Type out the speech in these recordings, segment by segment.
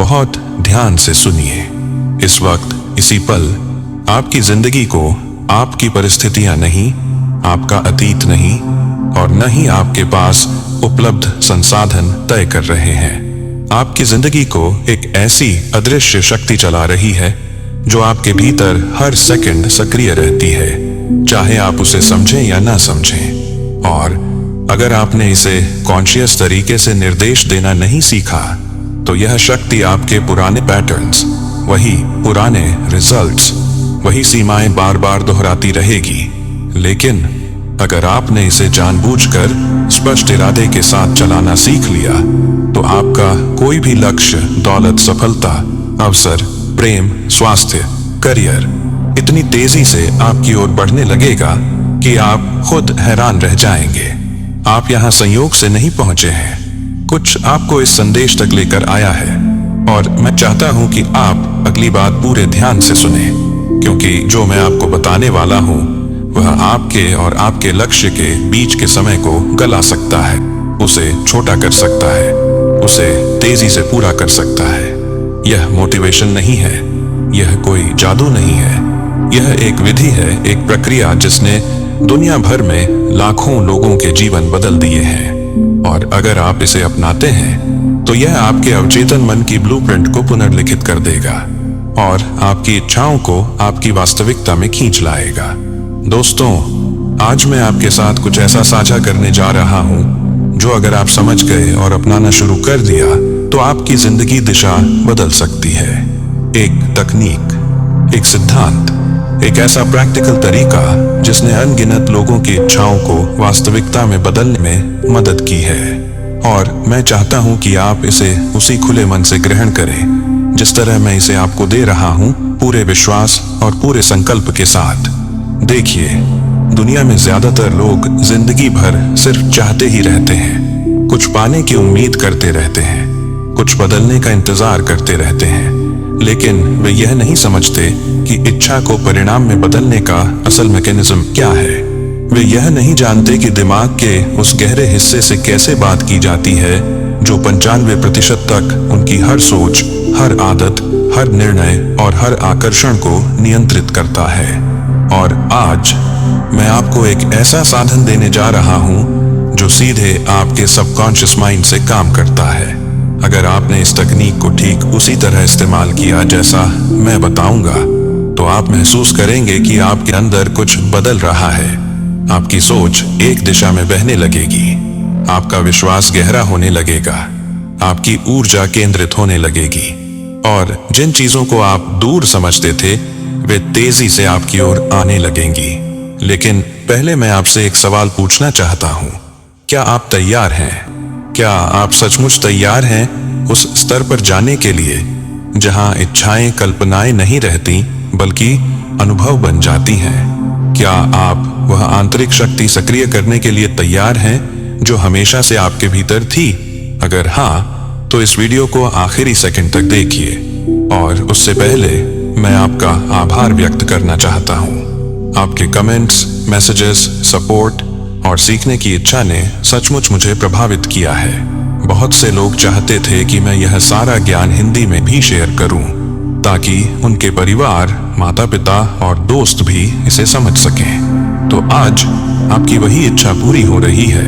बहुत ध्यान से सुनिए। इस वक्त इसी पल आपकी जिंदगी को आपकी परिस्थितियां नहीं, आपका अतीत नहीं और न ही आपके पास उपलब्ध संसाधन तय कर रहे हैं। आपकी जिंदगी को एक ऐसी अदृश्य शक्ति चला रही है जो आपके भीतर हर सेकंड सक्रिय रहती है, चाहे आप उसे समझें या ना समझें। और अगर आपने इसे कॉन्शियस तरीके से निर्देश देना नहीं सीखा तो यह शक्ति आपके पुराने पैटर्न्स, वही पुराने रिजल्ट्स, वही सीमाएं बार बार दोहराती रहेगी। लेकिन अगर आपने इसे जानबूझकर स्पष्ट इरादे के साथ चलाना सीख लिया तो आपका कोई भी लक्ष्य, दौलत, सफलता, अवसर, प्रेम, स्वास्थ्य, करियर इतनी तेजी से आपकी ओर बढ़ने लगेगा कि आप खुद हैरान रह जाएंगे। आप यहाँ संयोग से नहीं पहुंचे हैं, कुछ आपको इस संदेश तक लेकर आया है और मैं चाहता हूं कि आप अगली बात पूरे ध्यान से सुने, क्योंकि जो मैं आपको बताने वाला हूं वह आपके और आपके लक्ष्य के बीच के समय को गला सकता है, उसे छोटा कर सकता है, उसे तेजी से पूरा कर सकता है। यह मोटिवेशन नहीं है, यह कोई जादू नहीं है, यह एक विधि है, एक प्रक्रिया जिसने दुनिया भर में लाखों लोगों के जीवन बदल दिए हैं। और अगर आप इसे अपनाते हैं तो यह आपके अवचेतन मन की ब्लूप्रिंट को पुनर्लिखित कर देगा और आपकी इच्छाओं को आपकी वास्तविकता में खींच लाएगा। दोस्तों, आज मैं आपके साथ कुछ ऐसा साझा करने जा रहा हूं जो अगर आप समझ गए और अपनाना शुरू कर दिया तो आपकी जिंदगी दिशा बदल सकती है। एक तकनीक, एक सिद्धांत, एक ऐसा प्रैक्टिकल तरीका जिसने अनगिनत लोगों की इच्छाओं को वास्तविकता में बदलने में मदद की है। और मैं चाहता हूं कि आप इसे उसी खुले मन से ग्रहण करें जिस तरह मैं इसे आपको दे रहा हूं, पूरे विश्वास और पूरे संकल्प के साथ। देखिए, दुनिया में ज्यादातर लोग जिंदगी भर सिर्फ चाहते ही रहते हैं, कुछ पाने की उम्मीद करते रहते हैं, कुछ बदलने का इंतजार करते रहते हैं, लेकिन वे यह नहीं समझते कि इच्छा को परिणाम में बदलने का असल मैकेनिज्म क्या है। वे यह नहीं जानते कि दिमाग के उस गहरे हिस्से से कैसे बात की जाती है जो 95% तक उनकी हर सोच, हर आदत, हर निर्णय और हर आकर्षण को नियंत्रित करता है। और आज मैं आपको एक ऐसा साधन देने जा रहा हूं जो सीधे आपके सबकॉन्शियस माइंड से काम करता है। अगर आपने इस तकनीक को ठीक उसी तरह इस्तेमाल किया जैसा मैं बताऊंगा तो आप महसूस करेंगे कि आपके अंदर कुछ बदल रहा है। आपकी सोच एक दिशा में बहने लगेगी, आपका विश्वास गहरा होने लगेगा, आपकी ऊर्जा केंद्रित होने लगेगी और जिन चीजों को आप दूर समझते थे वे तेजी से आपकी ओर आने लगेंगी। लेकिन पहले मैं आपसे एक सवाल पूछना चाहता हूं, क्या आप तैयार हैं? क्या आप सचमुच तैयार हैं उस स्तर पर जाने के लिए जहां इच्छाएं कल्पनाएं नहीं रहती बल्कि अनुभव बन जाती हैं? क्या आप वह आंतरिक शक्ति सक्रिय करने के लिए तैयार हैं जो हमेशा से आपके भीतर थी? अगर हाँ, तो इस वीडियो को आखिरी सेकंड तक देखिए। और उससे पहले मैं आपका आभार व्यक्त करना चाहता हूं। आपके कमेंट्स, मैसेजेस, सपोर्ट और सीखने की इच्छा ने सचमुच मुझे प्रभावित किया है। बहुत से लोग चाहते थे कि मैं यह सारा ज्ञान हिंदी में भी शेयर करूं ताकि उनके परिवार, माता पिता और दोस्त भी इसे समझ सकें। तो आज आपकी वही इच्छा पूरी हो रही है।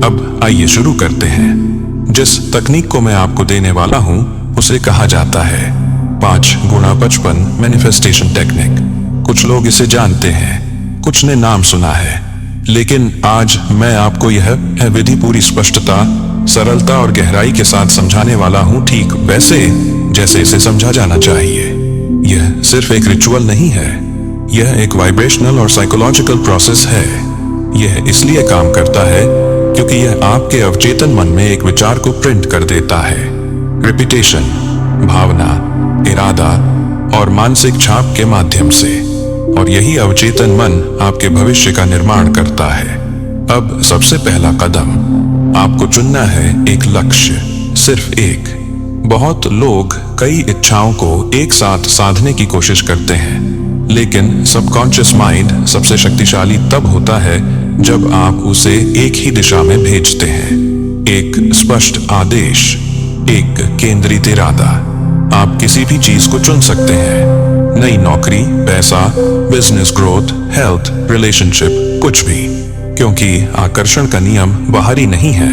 अब आइए शुरू करते हैं। जिस तकनीक को मैं आपको देने वाला हूं उसे कहा जाता है 5x55 मैनिफेस्टेशन टेक्निक। कुछ लोग इसे जानते हैं, कुछ ने नाम सुना है, लेकिन आज मैं आपको यह विधि पूरी स्पष्टता, सरलता और गहराई के साथ समझाने वाला हूं, ठीक वैसे जैसे इसे समझा जाना चाहिए। यह सिर्फ एक रिचुअल नहीं है, यह एक वाइब्रेशनल और साइकोलॉजिकल प्रोसेस है। यह इसलिए काम करता है क्योंकि यह आपके अवचेतन मन में एक विचार को प्रिंट कर देता है। रिपीटेशन, भावना, इरादा और मानसिक छाप के माध्यम से। और यही अवचेतन मन आपके भविष्य का निर्माण करता है। अब सबसे पहला कदम, आपको चुनना है एक लक्ष्य, सिर्फ एक। बहुत लोग कई इच्छाओं को एक साथ साधने की कोशिश करते हैं, लेकिन सबकॉन्शियस माइंड सबसे शक्तिशाली तब होता है जब आप उसे एक ही दिशा में भेजते हैं। एक स्पष्ट आदेश, एक केंद्रित इरादा। आप किसी भी चीज को चुन सकते हैं, नई नौकरी, पैसा, बिजनेस ग्रोथ, हेल्थ, रिलेशनशिप, कुछ भी, क्योंकि आकर्षण का नियम बाहरी नहीं है,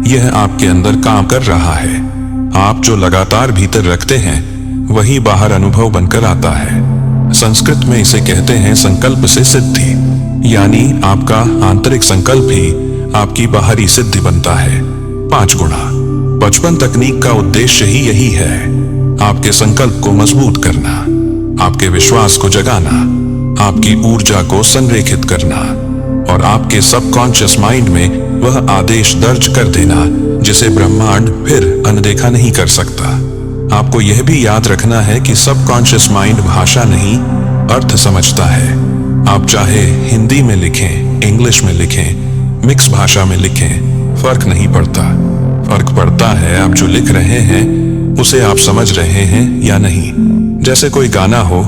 यह आपके अंदर काम कर रहा है। आप जो लगातार भीतर रखते हैं वही बाहर अनुभव बनकर आता है। संस्कृत में इसे कहते हैं संकल्प से सिद्धि, यानी आपका आंतरिक संकल्प ही आपकी बाहरी सिद्धि बनता है। 5 गुणा 55 तकनीक का उद्देश्य ही यही है, आपके संकल्प को मजबूत करना, आपके विश्वास को जगाना, आपकी ऊर्जा को संरेखित करना और आपके सबकॉन्शियस माइंड में वह आदेश दर्ज कर देना जिसे ब्रह्मांड फिर अनदेखा नहीं कर सकता। आपको यह भी याद रखना है कि सबकॉन्शियस माइंड भाषा नहीं, अर्थ समझता है। आप चाहे हिंदी में लिखें, इंग्लिश में लिखें, मिक्स भाषा में लिखें, फर्क नहीं पड़ता। फर्क पड़ता है आप जो लिख रहे हैं उसे आप समझ रहे हैं या नहीं। जैसे कोई गाना हो,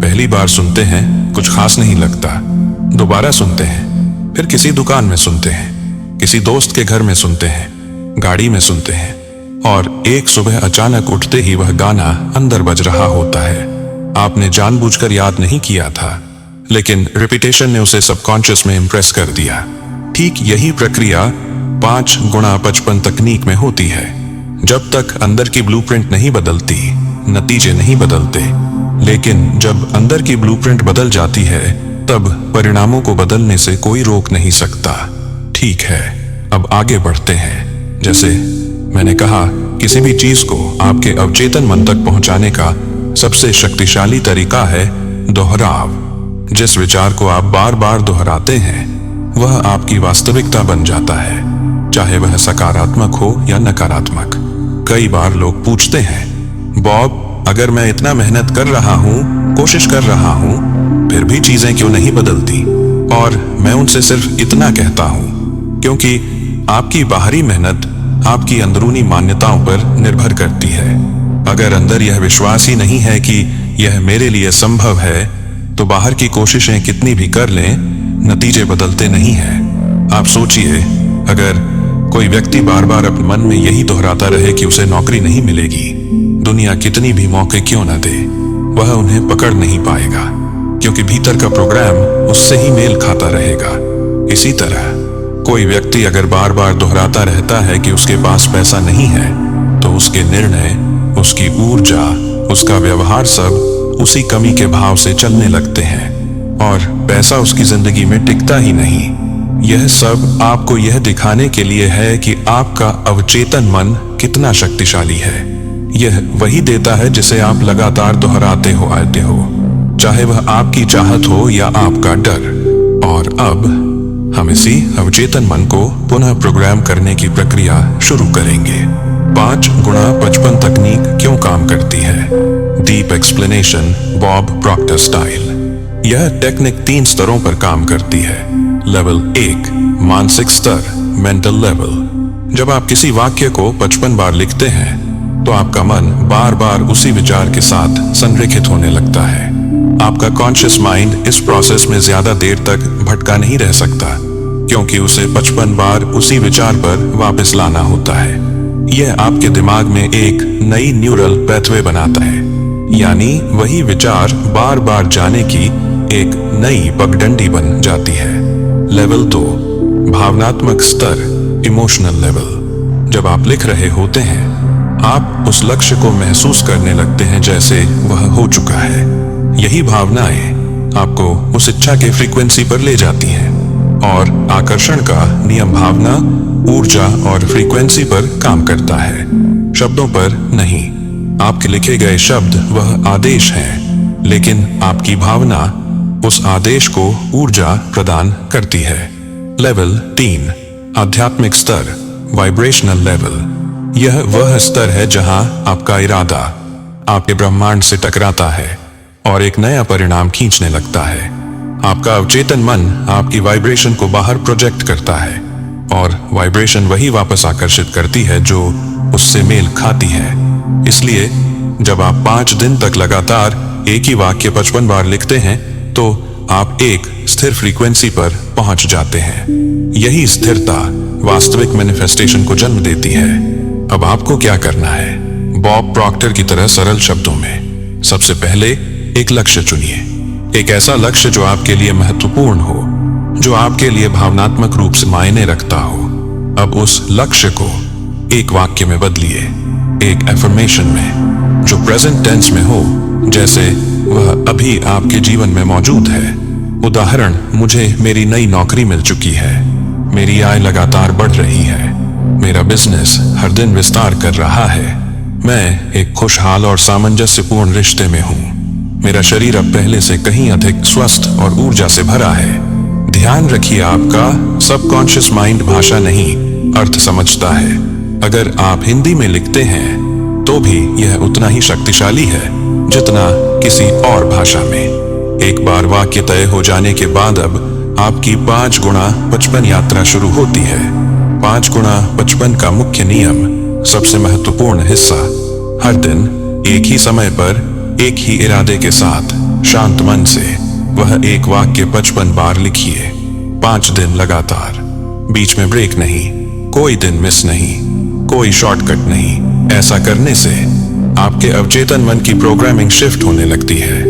पहली बार सुनते हैं कुछ खास नहीं लगता, दोबारा सुनते हैं, फिर किसी दुकान में सुनते हैं, किसी दोस्त के घर में सुनते हैं, गाड़ी में सुनते हैं और एक सुबह अचानक उठते ही वह गाना अंदर बज रहा होता है। आपने जानबूझकर याद नहीं किया था, लेकिन रिपीटेशन ने उसे सबकॉन्शियस में इंप्रेस कर दिया। ठीक यही प्रक्रिया 5 गुणा 55 तकनीक में होती है। जब तक अंदर की ब्लूप्रिंट नहीं बदलती, नतीजे नहीं बदलते, लेकिन जब अंदर की ब्लूप्रिंट बदल जाती है तब परिणामों को बदलने से कोई रोक नहीं सकता। ठीक है, अब आगे बढ़ते हैं। जैसे मैंने कहा, किसी भी चीज को आपके अवचेतन मन तक पहुंचाने का सबसे शक्तिशाली तरीका है दोहराव। जिस विचार को आप बार बार दोहराते हैं वह आपकी वास्तविकता बन जाता है, चाहे वह सकारात्मक हो या नकारात्मक। कई बार लोग पूछते हैं, बॉब, अगर मैं इतना मेहनत कर रहा हूं, कोशिश कर रहा हूं, फिर भी चीजें क्यों नहीं बदलती? और मैं उनसे सिर्फ इतना कहता हूं, क्योंकि आपकी बाहरी मेहनत आपकी अंदरूनी मान्यताओं पर निर्भर करती है। अगर अंदर यह विश्वास ही नहीं है कि यह मेरे लिए संभव है, तो बाहर की कोशिशें कितनी भी कर लें, नतीजे बदलते नहीं हैं। आप सोचिए, अगर कोई व्यक्ति बार बार अपने मन में यही दोहराता रहे कि उसे नौकरी नहीं मिलेगी, दुनिया कितनी भी मौके क्यों न दे, वह उन्हें पकड़ नहीं पाएगा, क्योंकि भीतर का प्रोग्राम उससे ही मेल खाता रहेगा। इसी तरह कोई व्यक्ति अगर बार बार दोहराता रहता है कि उसके पास पैसा नहीं है, तो उसके निर्णय, उसकी ऊर्जा, उसका व्यवहार सब उसी कमी के भाव से चलने लगते हैं और पैसा उसकी जिंदगी में टिकता ही नहीं। यह सब आपको यह दिखाने के लिए है कि आपका अवचेतन मन कितना शक्तिशाली है। यह वही देता है जिसे आप लगातार दोहराते हो आते हो, चाहे वह आपकी चाहत हो या आपका डर। और अब हम इसी अवचेतन मन को पुनः प्रोग्राम करने की प्रक्रिया शुरू करेंगे। 5 गुणा 55 तकनीक क्यों काम करती है? Deep explanation, Bob Procter style. यह टेक्निक 3 स्तरों पर काम करती है। लेवल 1, मानसिक स्तर, मेंटल लेवल। जब आप किसी वाक्य को 55 बार लिखते हैं तो आपका मन बार बार उसी विचार के साथ संरेखित होने लगता है। आपका कॉन्शियस माइंड इस प्रोसेस में ज्यादा देर तक भटका नहीं रह सकता, क्योंकि उसे 55 बार उसी विचार पर वापस लाना होता है। यह आपके दिमाग में एक नई न्यूरल पैथवे बनाता है, यानी वही विचार बार बार जाने की एक नई पगडंडी बन जाती है। लेवल 2, भावनात्मक स्तर, इमोशनल लेवल। जब आप लिख रहे होते हैं, आप उस लक्ष्य को महसूस करने लगते हैं जैसे वह हो चुका है। यही भावनाएं आपको उस इच्छा के फ्रीक्वेंसी पर ले जाती हैं और आकर्षण का नियम भावना, ऊर्जा और फ्रीक्वेंसी पर काम करता है, शब्दों पर नहीं। आपके लिखे गए शब्द वह आदेश हैं, लेकिन आपकी भावना उस आदेश को ऊर्जा प्रदान करती है। लेवल 3, आध्यात्मिक स्तर, वाइब्रेशनल लेवल। यह वह स्तर है जहां आपका इरादा आपके ब्रह्मांड से टकराता है और एक नया परिणाम खींचने लगता है। आपका अवचेतन मन आपकी वाइब्रेशन को बाहर प्रोजेक्ट करता है और वाइब्रेशन वही वापस आकर्षित करती है जो उससे मेल खाती है। इसलिए जब आप 5 दिन तक लगातार एक ही वाक्य 55 बार लिखते हैं तो आप एक स्थिर फ्रीक्वेंसी पर पहुंच जाते हैं। यही स्थिरता वास्तविक मैनिफेस्टेशन को जन्म देती है। अब आपको क्या करना है? बॉब प्रॉक्टर की तरह सरल शब्दों में, सबसे पहले एक लक्ष्य चुनिए। एक ऐसा लक्ष्य जो आपके लिए महत्वपूर्ण हो, जो आपके लिए भावनात्मक रूप से मायने रखता हो। अब उस लक्ष्य को एक वाक्य में बदलिए, एक एफर्मेशन में जो प्रेजेंट टेंस में हो, जैसे वह अभी आपके जीवन में मौजूद है। उदाहरण, मुझे मेरी नई नौकरी मिल चुकी है, मेरी आय लगातार बढ़ रही है, मेरा बिजनेस हर दिन विस्तार कर रहा है, मैं एक खुशहाल और सामंजस्यपूर्ण रिश्ते में हूँ, मेरा शरीर अब पहले से कहीं अधिक स्वस्थ और ऊर्जा से भरा है। ध्यान रखिए, आपका सबकॉन्शियस माइंड भाषा नहीं, अर्थ समझता है। अगर आप हिंदी में लिखते हैं तो भी यह उतना ही शक्तिशाली है जितना किसी और भाषा में। एक बार वाक्य तय हो जाने के बाद अब आपकी 5 गुणा 55 यात्रा शुरू होती है। 5 गुणा 55 का मुख्य नियम, सबसे महत्वपूर्ण हिस्सा, हर दिन एक ही समय पर एक ही इरादे के साथ शांत मन से वह एक वाक्य 55 बार लिखिए, 5 दिन लगातार, बीच में ब्रेक नहीं, कोई दिन मिस नहीं, कोई शॉर्टकट नहीं। ऐसा करने से आपके अवचेतन मन की प्रोग्रामिंग शिफ्ट होने लगती है।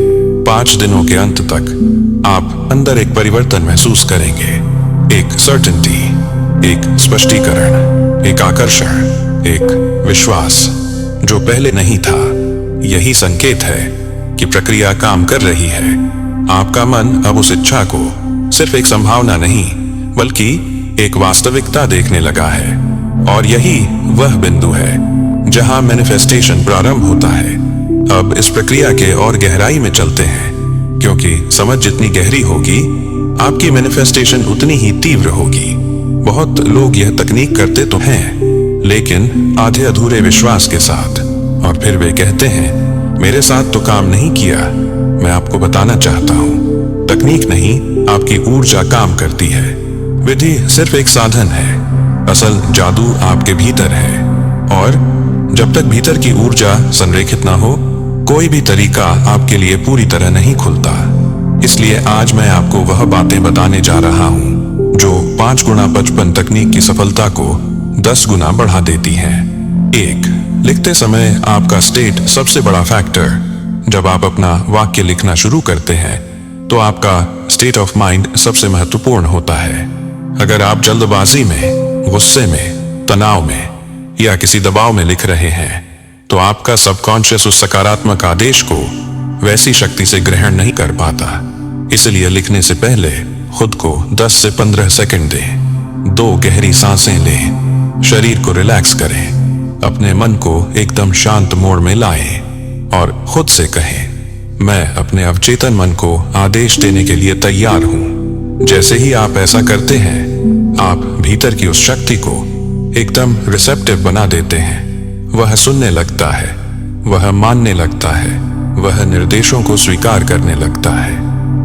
5 दिनों के अंत तक आप अंदर एक परिवर्तन महसूस करेंगे, एक सर्टेनिटी, एक स्पष्टीकरण, एक आकर्षण, एक विश्वास जो पहले नहीं था। यही संकेत है कि प्रक्रिया काम कर रही है। आपका मन अब उस इच्छा को सिर्फ एक संभावना नहीं बल्कि एक वास्तविकता देखने लगा है। और यही वह बिंदु है जहां मैनिफेस्टेशन प्रारंभ होता है। अब इस प्रक्रिया के और गहराई में चलते हैं, क्योंकि समझ जितनी गहरी होगी आपकी मैनिफेस्टेशन उतनी ही तीव्र होगी। बहुत लोग यह तकनीक करते तो हैं, लेकिन आधे अधूरे विश्वास के साथ, और फिर वे कहते हैं मेरे साथ तो काम नहीं किया। मैं आपको बताना चाहता हूँ, तकनीक नहीं, आपकी ऊर्जा काम करती है। विधि सिर्फ एक साधन है, असल जादू आपके भीतर है। और जब तक भीतर की ऊर्जा संरेखित ना हो, कोई भी तरीका आपके लिए पूरी तरह नहीं खुलता। इसलिए आज मैं आपको वह बातें बताने जा रहा हूँ जो 5 गुणा 55 तकनीक की सफलता को 10 गुना बढ़ा देती हैं। 1. लिखते समय आपका स्टेट सबसे बड़ा फैक्टर। जब आप अपना वाक्य लिखना शुरू करते हैं तो आपका स्टेट ऑफ माइंड सबसे महत्वपूर्ण होता है। अगर आप जल्दबाजी में, गुस्से में, तनाव में या किसी दबाव में लिख रहे हैं तो आपका सबकॉन्शियस उस सकारात्मक आदेश को वैसी शक्ति से ग्रहण नहीं कर पाता। इसलिए लिखने से पहले खुद को 10 से 15 सेकंड दें। 2 गहरी सांसें लें, शरीर को रिलैक्स करें, अपने मन को एकदम शांत मोड में लाएं और खुद से कहें, मैं अपने अवचेतन मन को आदेश देने के लिए तैयार हूं। जैसे ही आप ऐसा करते हैं, आप भीतर की उस शक्ति को एकदम रिसेप्टिव बना देते हैं। वह सुनने लगता है, वह मानने लगता है, वह निर्देशों को स्वीकार करने लगता है।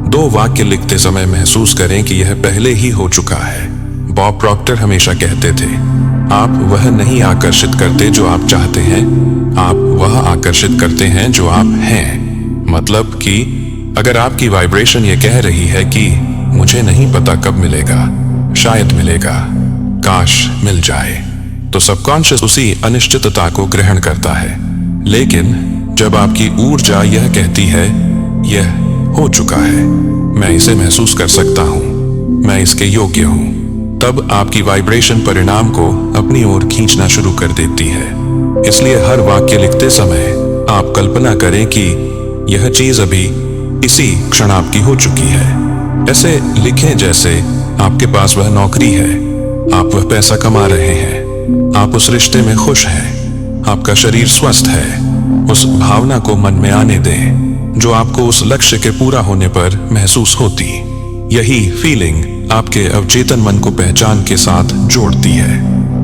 2 वाक्य लिखते समय महसूस करें कि यह पहले ही हो चुका है। बॉब प्रॉक्टर हमेशा कहते थे, आप वह नहीं आकर्षित करते जो आप चाहते हैं, आप वह आकर्षित करते हैं जो आप हैं। मतलब कि अगर आपकी वाइब्रेशन ये कह रही है कि मुझे नहीं पता कब मिलेगा, शायद मिलेगा, काश मिल जाए, तो सबकॉन्शियस उसी अनिश्चितता को ग्रहण करता है। लेकिन जब आपकी ऊर्जा यह कहती है, यह हो चुका है, मैं इसे महसूस कर सकता हूं, मैं इसके योग्य हूं, तब आपकी वाइब्रेशन परिणाम को अपनी ओर खींचना शुरू कर देती है। इसलिए हर वाक्य लिखते समय आप कल्पना करें कि यह चीज अभी इसी क्षण आपकी हो चुकी है। ऐसे लिखें जैसे आपके पास वह नौकरी है, आप वह पैसा कमा रहे हैं, आप उस रिश्ते में खुश हैं, आपका शरीर स्वस्थ है। उस भावना को मन में आने दें जो आपको उस लक्ष्य के पूरा होने पर महसूस होती। यही फीलिंग आपके अवचेतन मन को पहचान के साथ जोड़ती है।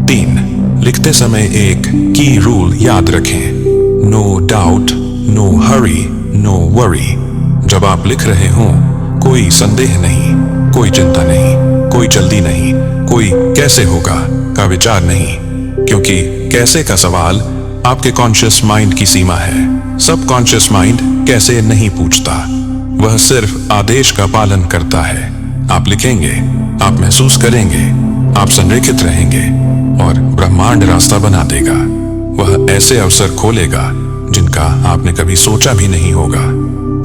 3. लिखते समय एक की रूल याद रखें, no doubt, no hurry, no worry. जब आप लिख रहे हों, कोई संदेह नहीं, कोई चिंता नहीं, कोई जल्दी नहीं, कोई कैसे होगा का विचार नहीं, क्योंकि कैसे का सवाल आपके कॉन्शियस माइंड की सीमा है। सब कॉन्शियस माइंड कैसे नहीं पूछता, वह सिर्फ आदेश का पालन करता है। आप लिखेंगे, आप महसूस करेंगे, आप संरेखित रहेंगे और ब्रह्मांड रास्ता बना देगा। वह ऐसे अवसर खोलेगा जिनका आपने कभी सोचा भी नहीं होगा।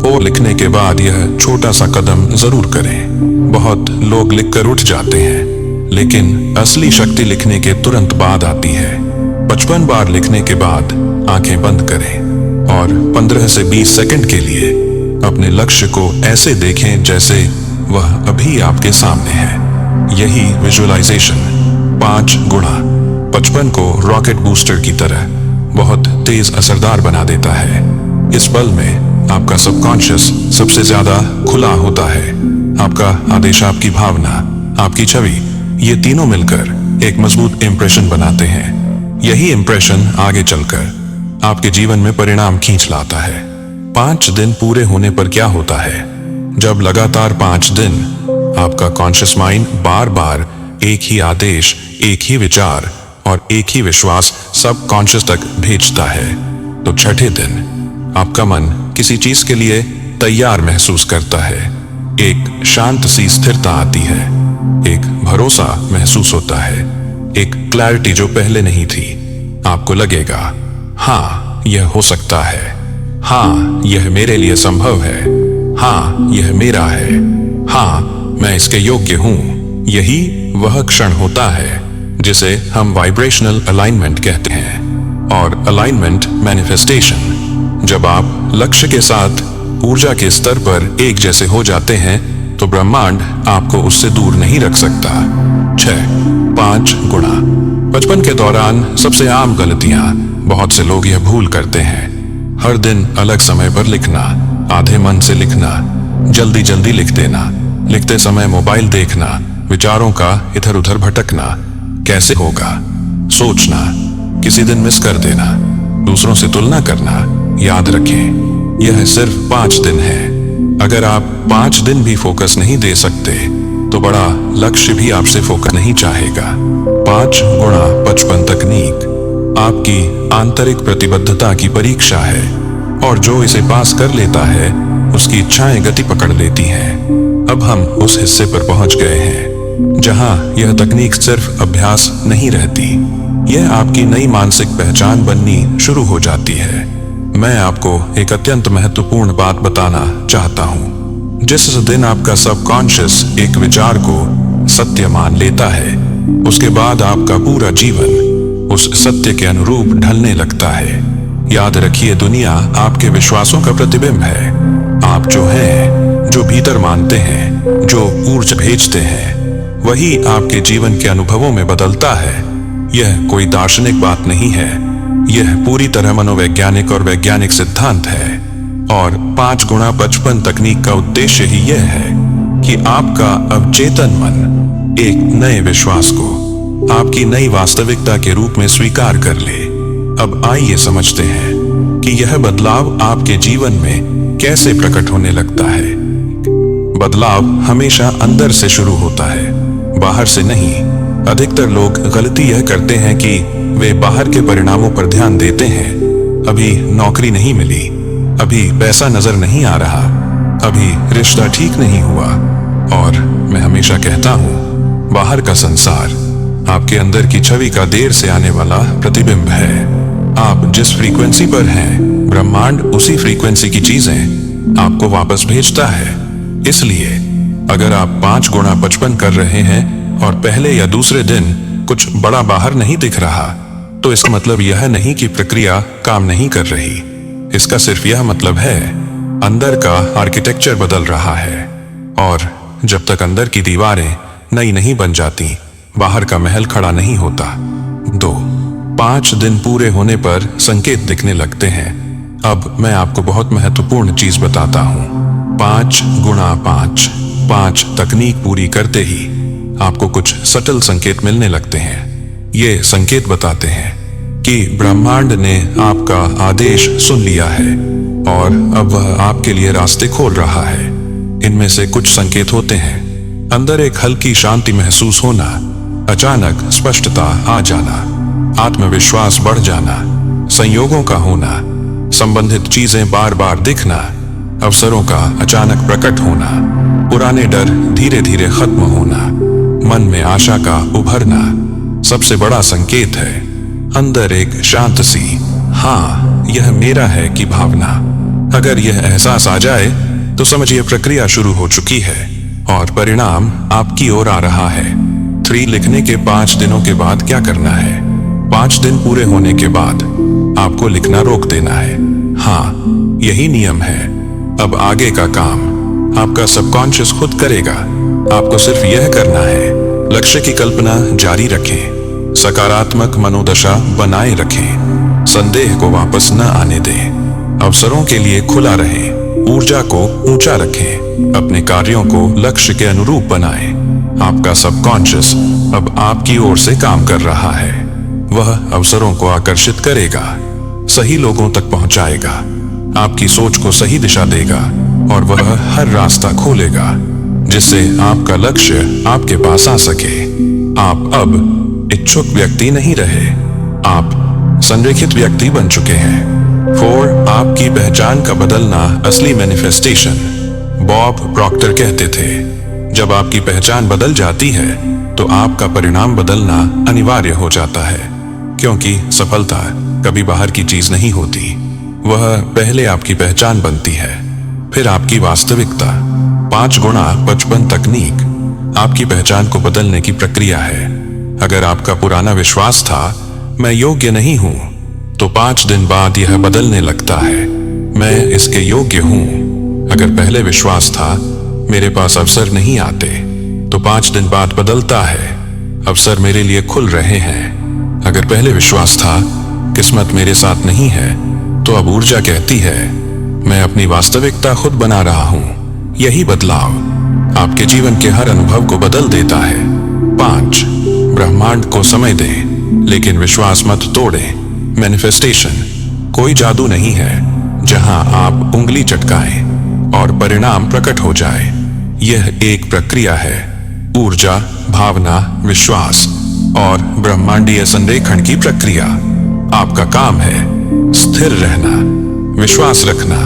वो लिखने के बाद यह छोटा सा कदम जरूर करें। बहुत लोग लिखकर उठ जाते हैं, लेकिन असली शक्ति लिखने के तुरंत बाद आती है। 55 बार लिखने के बाद आंखें बंद करें और 15 से 20 सेकंड के लिए अपने लक्ष्य को ऐसे देखें जैसे वह अभी आपके सामने है। यही विजुअलाइजेशन 5 गुणा 55 को रॉकेट बूस्टर की तरह बहुत तेज असरदार बना देता है। इस पल में आपका सबकॉन्शियस सबसे ज्यादा खुला होता है। आपका आदेश, आपकी भावना, आपकी छवि, ये तीनों मिलकर एक मजबूत इंप्रेशन बनाते हैं। यही इंप्रेशन आगे चलकर आपके जीवन में परिणाम खींच लाता है। 5 दिन पूरे होने पर क्या होता है? जब लगातार 5 दिन आपका कॉन्शियस माइंड बार बार एक ही आदेश, एक ही विचार और एक ही विश्वास सब कॉन्शियस तक भेजता है, तो छठे दिन आपका मन किसी चीज के लिए तैयार महसूस करता है। एक शांत सी स्थिरता आती है, एक भरोसा महसूस होता है, एक क्लैरिटी जो पहले नहीं थी। आपको लगेगा, हाँ यह हो सकता है, हाँ यह मेरे लिए संभव है, हाँ यह मेरा है, हाँ मैं इसके योग्य हूं। यही वह क्षण होता है जिसे हम वाइब्रेशनल अलाइनमेंट कहते हैं, और अलाइनमेंट मैनिफेस्टेशन। जब आप लक्ष्य के साथ ऊर्जा के स्तर पर एक जैसे हो जाते हैं तो ब्रह्मांड आपको उससे दूर नहीं रख सकता। 5 गुणा 55 के दौरान सबसे आम गलतियां बहुत से लोग यह भूल करते हैं। हर दिन अलग समय पर लिखना, आधे मन से लिखना, जल्दी जल्दी लिख देना, लिखते समय मोबाइल देखना, विचारों का इधर उधर भटकना। कैसे होगा? सोचना, किसी दिन मिस कर देना, दूसरों से तुलना करना। याद रखें, यह सिर्फ 5 दिन है। अगर आप 5 दिन भी फोकस नहीं दे सकते तो बड़ा लक्ष्य भी आपसे फोकस नहीं चाहेगा। 5 गुणा 55 तकनीक आपकी आंतरिक प्रतिबद्धता की परीक्षा है, और जो इसे पास कर लेता है उसकी इच्छाएं गति पकड़ लेती हैं। अब हम उस हिस्से पर पहुंच गए हैं जहां यह तकनीक सिर्फ अभ्यास नहीं रहती, यह आपकी नई मानसिक पहचान बननी शुरू हो जाती है। मैं आपको एक अत्यंत महत्वपूर्ण बात बताना चाहता हूं। जिस दिन आपका सबकॉन्शियस एक विचार को सत्य मान लेता है, उसके बाद आपका पूरा जीवन उस सत्य के अनुरूप ढलने लगता है। याद रखिए, दुनिया आपके विश्वासों का प्रतिबिंब है। आप जो हैं, जो भीतर मानते हैं, जो ऊर्जा भेजते हैं, वही आपके जीवन के अनुभवों में बदलता है। यह कोई दार्शनिक बात नहीं है, यह पूरी तरह मनोवैज्ञानिक और वैज्ञानिक सिद्धांत है। और 5 गुणा 55 तकनीक का उद्देश्य ही यह है कि आपका अवचेतन मन एक नए विश्वास को आपकी नई वास्तविकता के रूप में स्वीकार कर ले। अब आइए समझते हैं कि यह बदलाव आपके जीवन में कैसे प्रकट होने लगता है। बदलाव हमेशा अंदर से शुरू होता है, बाहर से नहीं। अधिकतर लोग गलती यह करते हैं कि वे बाहर के परिणामों पर ध्यान देते हैं। अभी नौकरी नहीं मिली, अभी पैसा नजर नहीं आ रहा, अभी रिश्ता ठीक नहीं हुआ। और मैं हमेशा कहता हूं, बाहर का संसार आपके अंदर की छवि का देर से आने वाला प्रतिबिंब है। आप जिस फ्रीक्वेंसी पर हैं, ब्रह्मांड उसी फ्रीक्वेंसी की चीजें आपको वापस भेजता है। इसलिए अगर आप 5 गुणा 55 कर रहे हैं और पहले या दूसरे दिन कुछ बड़ा बाहर नहीं दिख रहा, तो इसका मतलब यह नहीं कि प्रक्रिया काम नहीं कर रही। इसका सिर्फ यह मतलब है अंदर का आर्किटेक्चर बदल रहा है। और जब तक अंदर की दीवारें नई नहीं बन जाती, बाहर का महल खड़ा नहीं होता। 2 5 दिन पूरे होने पर संकेत दिखने लगते हैं। अब मैं आपको बहुत महत्वपूर्ण चीज बताता हूं। 5 गुणा 5 तकनीक पूरी करते ही आपको कुछ सटल संकेत मिलने लगते हैं। ये संकेत बताते हैं कि ब्रह्मांड ने आपका आदेश सुन लिया है और अब वह आपके लिए रास्ते खोल रहा है। इनमें से कुछ संकेत होते हैं: अंदर एक हल्की शांति महसूस होना, अचानक स्पष्टता आ जाना, आत्मविश्वास बढ़ जाना, संयोगों का होना, संबंधित चीजें बार बार दिखना, अवसरों का अचानक प्रकट होना, पुराने डर धीरे धीरे खत्म होना, मन में आशा का उभरना। सबसे बड़ा संकेत है अंदर एक शांत सी हाँ यह मेरा है की भावना। अगर यह एहसास आ जाए तो समझिए प्रक्रिया शुरू हो चुकी है और परिणाम आपकी ओर आ रहा है। 3 लिखने के 5 दिनों के बाद क्या करना है? 5 दिन पूरे होने के बाद आपको लिखना रोक देना है। हाँ, यही नियम है। अब आगे का काम आपका सबकॉन्शियस खुद करेगा। आपको सिर्फ यह करना है, लक्ष्य की कल्पना जारी रखें, सकारात्मक मनोदशा बनाए रखें, संदेह को वापस न आने दें, अवसरों के लिए खुला रहें, ऊर्जा को ऊंचा रखें, अपने कार्यों को लक्ष्य के अनुरूप बनाएं। आपका सबकॉन्शियस अब आपकी ओर से काम कर रहा है। वह अवसरों को आकर्षित करेगा, सही लोगों तक पहुंचाएगा, आपकी सोच को सही दिशा देगा और वह हर रास्ता खोलेगा जिससे आपका लक्ष्य आपके पास आ सके। आप अब इच्छुक व्यक्ति नहीं रहे, आप संरेखित व्यक्ति बन चुके हैं। 4 आपकी पहचान का बदलना असली मैनिफेस्टेशन। बॉब प्रॉक्टर कहते थे, जब आपकी पहचान बदल जाती है तो आपका परिणाम बदलना अनिवार्य हो जाता है, क्योंकि सफलता कभी बाहर की चीज नहीं होती। वह पहले आपकी पहचान बनती है, फिर आपकी वास्तविकता। 5 गुणा 55 तकनीक आपकी पहचान को बदलने की प्रक्रिया है। अगर आपका पुराना विश्वास था मैं योग्य नहीं हूं, तो 5 दिन बाद यह बदलने लगता है, मैं इसके योग्य हूं। अगर पहले विश्वास था मेरे पास अवसर नहीं आते, तो 5 दिन बाद बदलता है, अवसर मेरे लिए खुल रहे हैं। अगर पहले विश्वास था किस्मत मेरे साथ नहीं है, तो अब ऊर्जा कहती है मैं अपनी वास्तविकता खुद बना रहा हूं। यही बदलाव आपके जीवन के हर अनुभव को बदल देता है। 5 ब्रह्मांड को समय दें, लेकिन विश्वास मत तोड़ें। मैनिफेस्टेशन कोई जादू नहीं है जहां आप उंगली चटकाएं और परिणाम प्रकट हो जाए। यह एक प्रक्रिया है, ऊर्जा, भावना, विश्वास और ब्रह्मांडीय संरेखण की प्रक्रिया। आपका काम है स्थिर रहना, विश्वास रखना,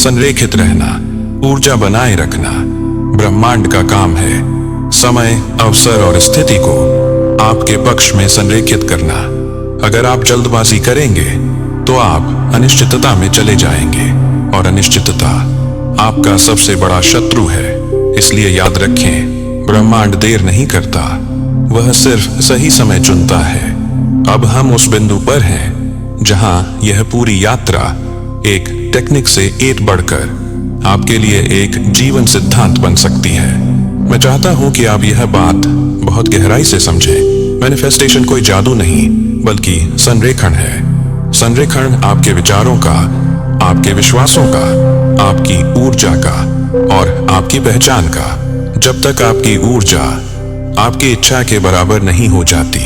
संरेखित रहना, ऊर्जा बनाए रखना। ब्रह्मांड का काम है समय, अवसर और स्थिति को आपके पक्ष में संरेखित करना। अगर आप जल्दबाजी करेंगे तो आप अनिश्चितता में चले जाएंगे और अनिश्चितता आपका सबसे बड़ा शत्रु है। इसलिए याद रखें, ब्रह्मांड देर नहीं करता, वह सिर्फ सही समय चुनता है। अब हम उस बिंदु पर हैं जहां यह पूरी यात्रा एक टेक्निक से 8 बढ़कर आपके लिए एक जीवन सिद्धांत बन सकती है। मैं चाहता हूं कि आप यह बात बहुत गहराई से समझें। मैनिफेस्टेशन कोई जादू नहीं, बल्कि संरेखण है। संरेखण आपके विचारों का, आपके विश्वासों का, आपकी ऊर्जा का और आपकी पहचान का। जब तक आपकी ऊर्जा आपकी इच्छा के बराबर नहीं हो जाती,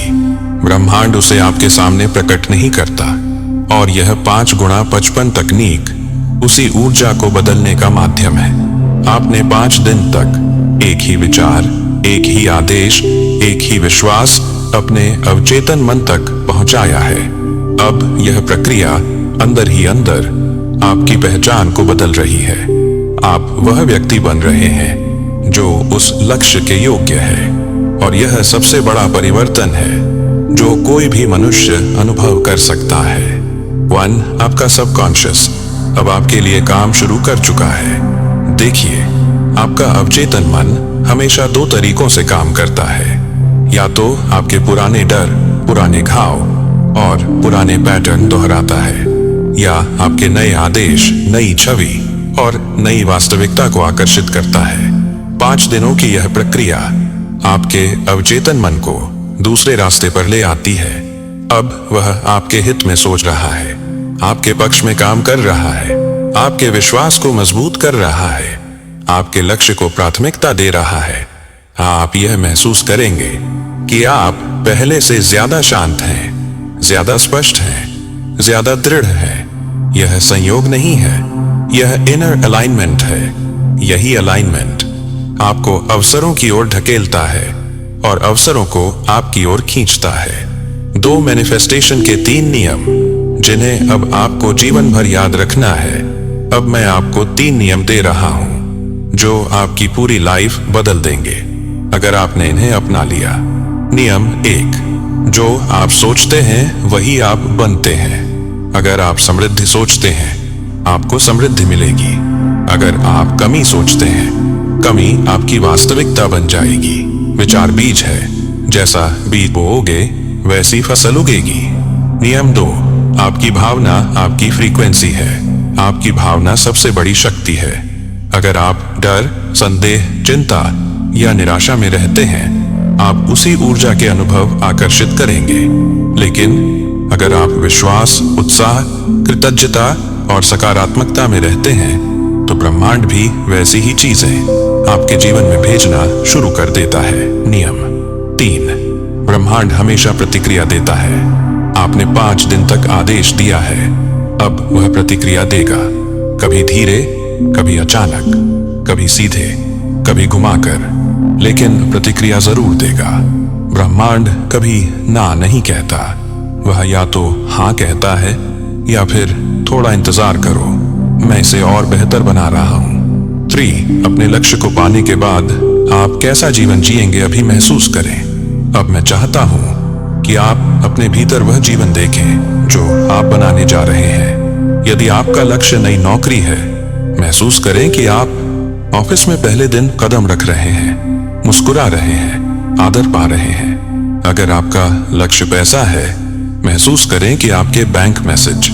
ब्रह्मांड उसे आपके सामने प्रकट नहीं करता। और यह 5 गुणा 55 तकनीक उसी ऊर्जा को बदलने का माध्यम है। आपने 5 दिन तक एक ही विचार, एक ही आदेश, एक ही विश्वास अपने अवचेतन मन तक पहुंचाया है। अब यह प्रक्रिया अंदर ही अंदर आपकी पहचान को बदल रही है। आप वह व्यक्ति बन रहे हैं जो उस लक्ष्य के योग्य है। और यह सबसे बड़ा परिवर्तन है जो कोई भी मनुष्य अनुभव कर सकता है। 1 आपका सबकॉन्शियस अब आपके लिए काम शुरू कर चुका है। देखिए, आपका अवचेतन मन हमेशा 2 तरीकों से काम करता है। या तो आपके पुराने डर, पुराने घाव और पुराने पैटर्न दोहराता है, या आपके नए आदेश, नई छवि और नई वास्तविकता को आकर्षित करता है। 5 दिनों की यह प्रक्रिया आपके अवचेतन मन को दूसरे रास्ते पर ले आती है। अब वह आपके हित में सोच रहा है, आपके पक्ष में काम कर रहा है, आपके विश्वास को मजबूत कर रहा है, आपके लक्ष्य को प्राथमिकता दे रहा है। आप यह महसूस करेंगे कि आप पहले से ज्यादा शांत हैं, ज्यादा स्पष्ट हैं, ज्यादा दृढ़ हैं। यह संयोग नहीं है, यह इनर अलाइनमेंट है। यही अलाइनमेंट आपको अवसरों की ओर ढकेलता है और अवसरों को आपकी ओर खींचता है। 2 मैनिफेस्टेशन के 3 नियम जिन्हें अब आपको जीवन भर याद रखना है। अब मैं आपको 3 नियम दे रहा हूं जो आपकी पूरी लाइफ बदल देंगे अगर आपने इन्हें अपना लिया। नियम 1, जो आप सोचते हैं वही आप बनते हैं। अगर आप समृद्धि सोचते हैं, आपको समृद्धि मिलेगी। अगर आप कमी सोचते हैं, कमी आपकी वास्तविकता बन जाएगी। विचार बीज है, जैसा बीज बोओगे वैसी फसल उगेगी। नियम 2, आपकी भावना आपकी फ्रीक्वेंसी है। आपकी भावना सबसे बड़ी शक्ति है। अगर आप डर, संदेह, चिंता या निराशा में रहते हैं, आप उसी ऊर्जा के अनुभव आकर्षित करेंगे। लेकिन अगर आप विश्वास, उत्साह, कृतज्ञता और सकारात्मकता में रहते हैं, तो ब्रह्मांड भी वैसी ही चीजें आपके जीवन में भेजना शुरू कर देता है। नियम 3, ब्रह्मांड हमेशा प्रतिक्रिया देता है। आपने 5 दिन तक आदेश दिया है, अब वह प्रतिक्रिया देगा। कभी धीरे, कभी अचानक, कभी सीधे, कभी घुमाकर, लेकिन प्रतिक्रिया जरूर देगा। ब्रह्मांड कभी ना नहीं कहता, वह या तो हाँ कहता है या फिर थोड़ा इंतजार करो, मैं इसे और बेहतर बना रहा हूँ। 3, अपने लक्ष्य को पाने के बाद आप कैसा जीवन जिएंगे अभी महसूस करें। अब मैं चाहता हूँ कि आप अपने भीतर वह जीवन देखें जो आप बनाने जा रहे हैं। यदि आपका लक्ष्य नई नौकरी है, महसूस करें कि आप ऑफिस में पहले दिन कदम रख रहे हैं, मुस्कुरा रहे हैं, आदर पा रहे हैं। अगर आपका लक्ष्य पैसा है, महसूस करें कि आपके बैंक मैसेज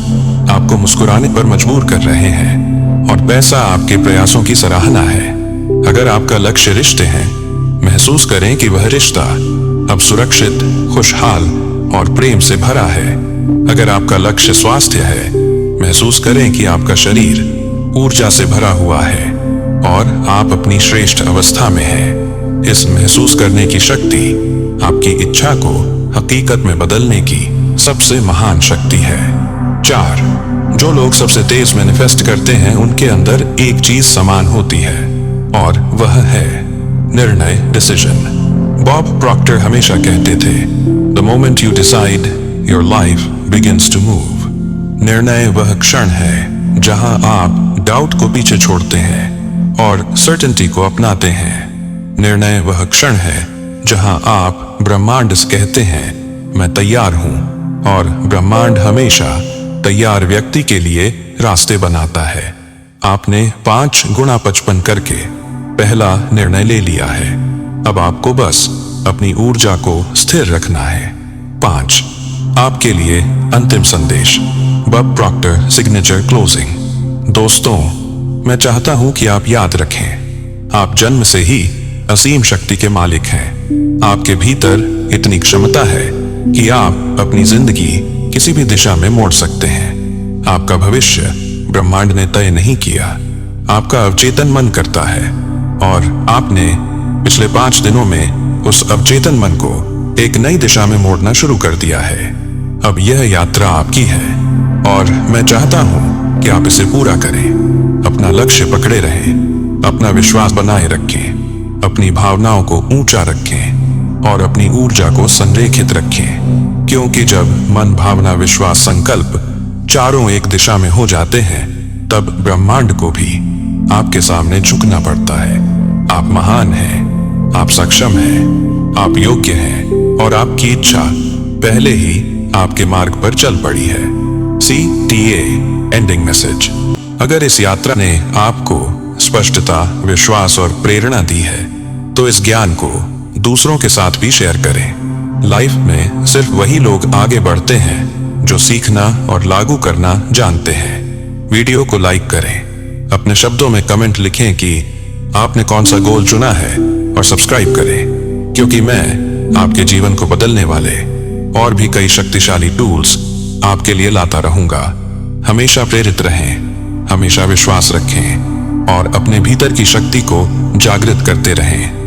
आपको मुस्कुराने पर मजबूर कर रहे हैं और पैसा आपके प्रयासों की सराहना है। अगर आपका लक्ष्य रिश्ते हैं, महसूस करें कि वह रिश्ता अब सुरक्षित, खुशहाल और प्रेम से भरा है। अगर आपका लक्ष्य स्वास्थ्य है, महसूस करें कि आपका शरीर ऊर्जा से भरा हुआ है और आप अपनी श्रेष्ठ अवस्था में हैं। इस महसूस करने की शक्ति आपकी इच्छा को हकीकत में बदलने की सबसे महान शक्ति है। 4, जो लोग सबसे तेज मैनिफेस्ट करते हैं, उनके अंदर एक चीज समान होती है और वह है निर्णय, डिसीजन। बॉब प्रॉक्टर हमेशा कहते थे, the moment you decide, your life begins to move. निर्णय वह क्षण है जहां आप डाउट को पीछे छोड़ते हैं और सर्टेनिटी को अपनाते हैं। निर्णय वह क्षण है जहां आप ब्रह्मांड से कहते हैं, मैं तैयार हूं, और ब्रह्मांड हमेशा तैयार व्यक्ति के लिए रास्ते बनाता है। आपने 5 गुणा 55 करके पहला निर्णय ले लिया है। अब आपको बस अपनी ऊर्जा को स्थिर रखना है। 5, आपके लिए अंतिम संदेश। Bob Procter signature closing. दोस्तों, मैं चाहता हूं कि आप याद रखें, आप जन्म से ही असीम शक्ति के मालिक हैं। आपके भीतर इतनी क्षमता है कि आप अपनी जिंदगी किसी भी दिशा में मोड़ सकते हैं। आपका भविष्य ब्रह्मांड ने तय नहीं किया, आपका अवचेतन मन करता है, और आपने पिछले 5 दिनों में उस अवचेतन मन को एक नई दिशा में मोड़ना शुरू कर दिया है। अब यह यात्रा आपकी है और मैं चाहता हूं कि आप इसे पूरा करें। अपना लक्ष्य पकड़े रहें, अपना विश्वास बनाए रखें, अपनी भावनाओं को ऊंचा रखें और अपनी ऊर्जा को संरेखित रखें, क्योंकि जब मन, भावना, विश्वास, संकल्प चारों एक दिशा में हो जाते हैं, तब ब्रह्मांड को भी आपके सामने झुकना पड़ता है। आप महान हैं, आप सक्षम हैं, आप योग्य हैं और आपकी इच्छा पहले ही आपके मार्ग पर चल पड़ी है। CTA ending message. अगर इस यात्रा ने आपको स्पष्टता, विश्वास और प्रेरणा दी है, तो इस ज्ञान को दूसरों के साथ भी शेयर करें। लाइफ में सिर्फ वही लोग आगे बढ़ते हैं जो सीखना और लागू करना जानते हैं। वीडियो को लाइक करें, अपने शब्दों में कमेंट लिखें कि आपने कौन सा गोल चुना है, और सब्सक्राइब करें, क्योंकि मैं आपके जीवन को बदलने वाले और भी कई शक्तिशाली टूल्स आपके लिए लाता रहूंगा। हमेशा प्रेरित रहें, हमेशा विश्वास रखें और अपने भीतर की शक्ति को जागृत करते रहें।